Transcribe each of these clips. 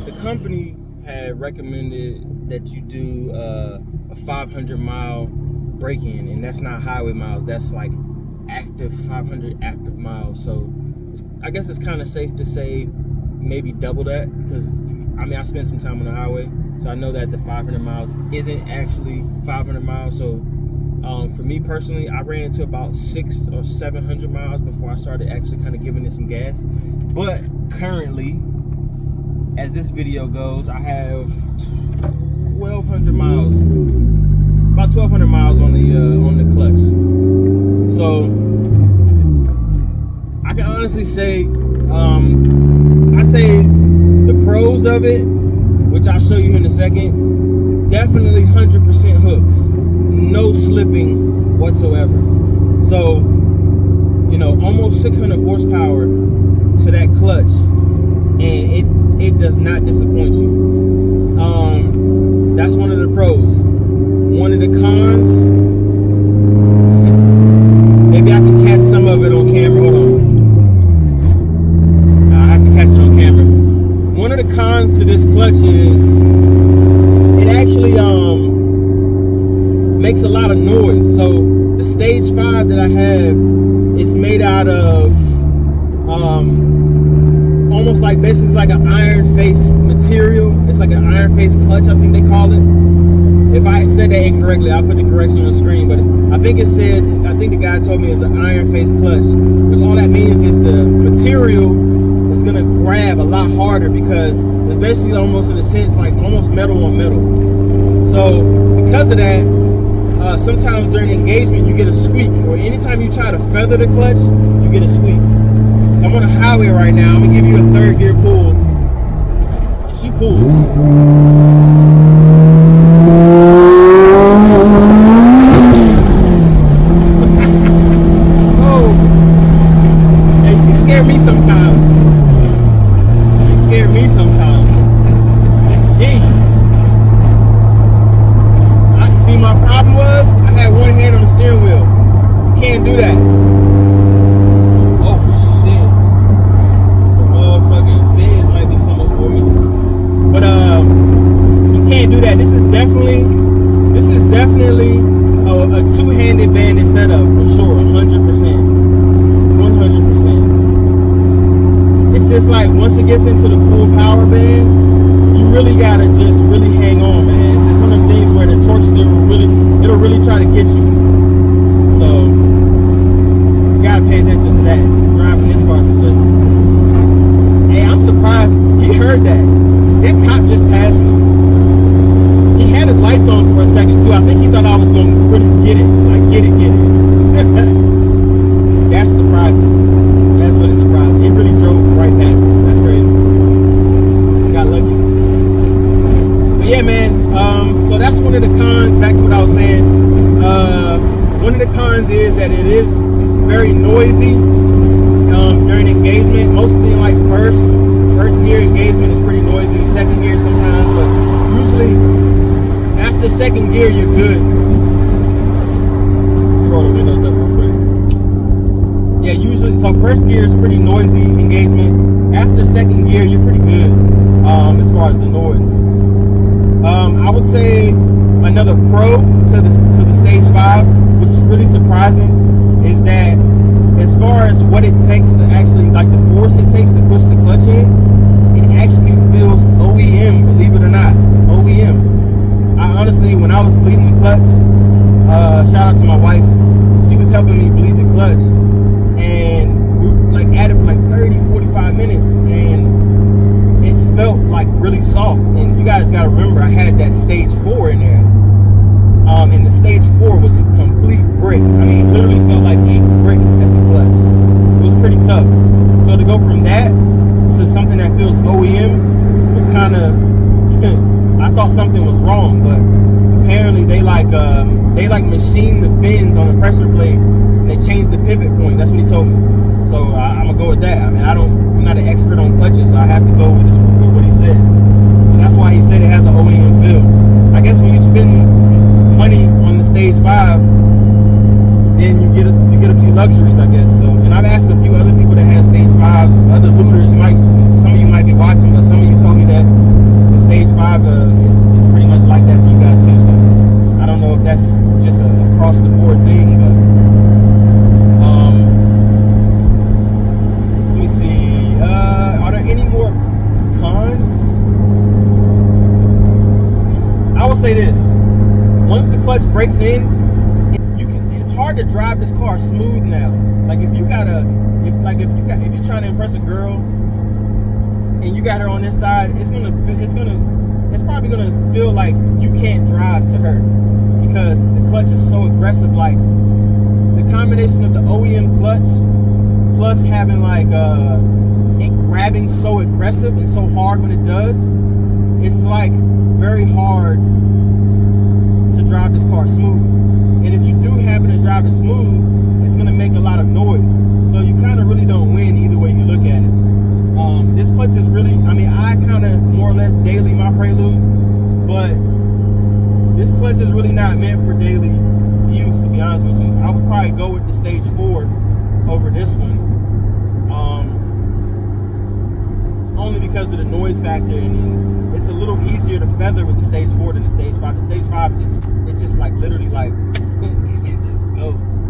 The company had recommended that you do a 500-mile break-in, and that's not highway miles. That's like active 500 active miles. So I guess it's kind of safe to say maybe double that, because I mean I spent some time on the highway, so I know that the 500 miles isn't actually 500 miles. So for me personally, I ran into about 600 or 700 miles before I started actually kind of giving it some gas. But currently, as this video goes, I have 1,200 miles, about 1,200 miles on the clutch. So I can honestly say, I'd say the pros of it, which I'll show you in a second, definitely 100% hooks, no slipping whatsoever. So, you know, almost 600 horsepower to that clutch, and it does not disappoint you. That's one of the pros. One of the cons, maybe I can catch some of it on camera. Hold on. I have to catch it on camera. One of the cons to this clutch is it actually makes a lot of noise. So the stage 5 that I have is made out of almost like basically like an iron face material. It's like an iron face clutch, I think they call it. If I said that incorrectly, I'll put the correction on the screen. But I think it said, I think the guy told me it's an iron face clutch, which all that means is the material is gonna grab a lot harder, because it's basically almost in a sense like almost metal on metal. So because of that, sometimes during engagement you get a squeak, or anytime you try to feather the clutch, you get a squeak. So I'm on a highway right now. I'm gonna give you a 3rd gear pull. And she pulls. Oh. And she scared me sometimes. She scared me sometimes. Jeez. See, my problem was I had one hand on the steering wheel. You can't do that. This is definitely a two-handed bandit setup for sure, 100%. It's just like once it gets into the full power band, you really gotta just really hang on, man. It's just one of them things where the torque still it'll really try to get you. So you gotta pay attention to that driving this car specifically. Hey, I'm surprised he heard that. That cop just passed me. Had his lights on for a second too. I think he thought I was going to really get it. Like, get it. That's surprising. That's really surprising. It really drove right past me. That's crazy. Got lucky. But yeah, man. So that's one of the cons. Back to what I was saying. One of the cons is that it is very noisy during engagement. Mostly like first gear engagement is pretty noisy. 2nd gear sometimes, but usually after 2nd gear, you're good. Roll the windows up real quick. Yeah, usually, so 1st gear is pretty noisy engagement. After 2nd gear, you're pretty good as far as the noise. I would say another pro to the stage 5, which is really surprising, is that as far as what it takes to actually, like the force it takes to push the clutch in, it actually feels OEM, believe it or not, OEM. Honestly, when I was bleeding the clutch, shout out to my wife, she was helping me bleed the clutch, and we were like at it for like 30-45 minutes, and it felt like really soft. And you guys got to remember, I had that stage 4 in there, and the stage 4 was a complete brick. I mean, it literally felt like a brick as a clutch. It was pretty tough. So to go from that to something that feels OEM was kind of I thought something was wrong, but apparently they like machined the fins on the pressure plate, and they changed the pivot point. That's what he told me. So I'm gonna go with that. I mean, I'm not an expert on clutches, so I have to go with what he said. And that's why he said it has an OEM feel. I guess when you spend money on the stage 5, then you get a few luxuries, I guess. So, and I've asked a few other people that have stage 5s, other looters. Some of drive is pretty much like that for you guys too. So I don't know if that's just a across the board thing, but let me see. Are there any more cons? I will say this: once the clutch breaks in, it's hard to drive this car smooth now. Like if you're trying to impress a girl and you got her on this side, it's probably gonna feel like you can't drive to her because the clutch is so aggressive. Like the combination of the OEM clutch plus having like it grabbing so aggressive and so hard when it does, it's like very hard to drive this car smooth. And if you do happen to drive it smooth, it's gonna make a lot of noise. So you kind of really don't win either way you look at it. This clutch is really, I mean, I kind of more or less daily my Prelude, but this clutch is really not meant for daily use, to be honest with you. I would probably go with the Stage 4 over this one. Only because of the noise factor, and it's a little easier to feather with the Stage 4 than the Stage 5. The Stage 5 it's just like literally like it just goes.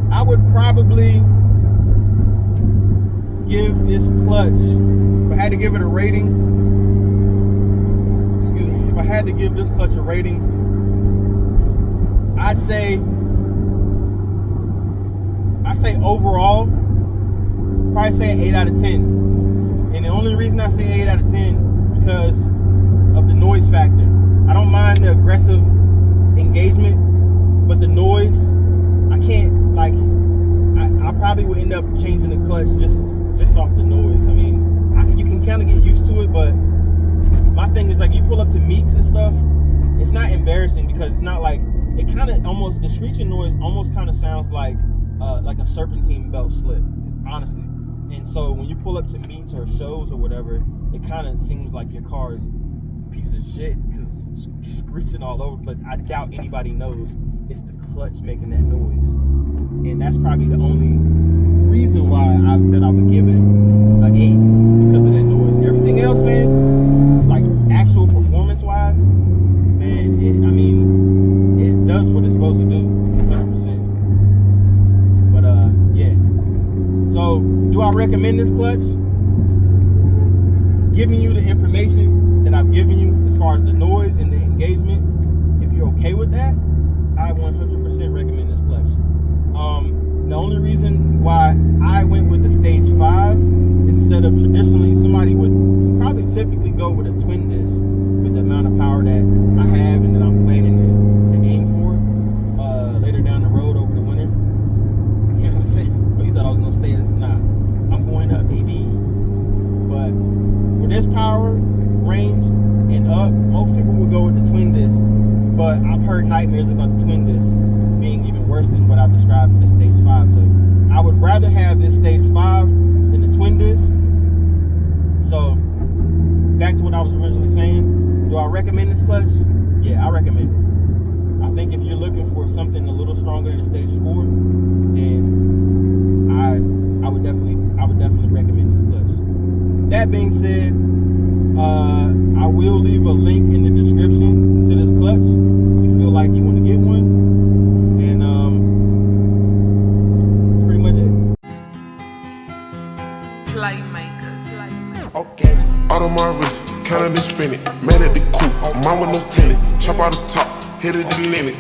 I would probably give this clutch, if I had to give it a rating, if I had to give this clutch a rating, I'd say overall, probably say an 8 out of 10. And the only reason I say 8 out of 10 because of the noise factor. I don't mind the aggressive engagement, but the noise, I can't, like, I probably would end up changing the clutch just off the noise. I mean, you can kind of get used to it, but my thing is, like, you pull up to meets and stuff, it's not embarrassing because it's not like, it kind of almost, the screeching noise almost kind of sounds like a serpentine belt slip, honestly. And so when you pull up to meets or shows or whatever, it kind of seems like your car is a piece of shit because it's screeching all over the place. I doubt anybody knows it's the clutch making that noise. And that's probably the only reason why I've said I would give it an 8 because of that noise. Everything else, man, like actual performance-wise, man, it does what it's supposed to do, 100%. But yeah. So, do I recommend this clutch? Giving you the information that I've given you as far as the noise and the engagement, if you're okay with that, I 100% recommend this clutch. The only reason why I went with the Stage 5 instead of traditionally, somebody would probably typically go with a twin disc with the amount of power that I have and that I'm planning to aim for later down the road over the winter. You know what I'm saying? Oh, you thought I was going to stay? Nah, I'm going up, baby. But for this power, range, and up, most people would go with the twin disc. But I've heard nightmares about the twin disc being even worse than what I've described in the Stage 5. So I would rather have this Stage 5 than the twin disc. So back to what I was originally saying. Do I recommend this clutch? Yeah, I recommend it. I think if you're looking for something a little stronger than the Stage 4, then I would definitely recommend this clutch. That being said, I will leave a link in the description to this clutch if you feel like you want to get one. And that's pretty much it. Playmakers. Okay. Out of my wrist, counted and spin it. Man at the coupe, mine with no tenant. Chop out the top, hit it the limit.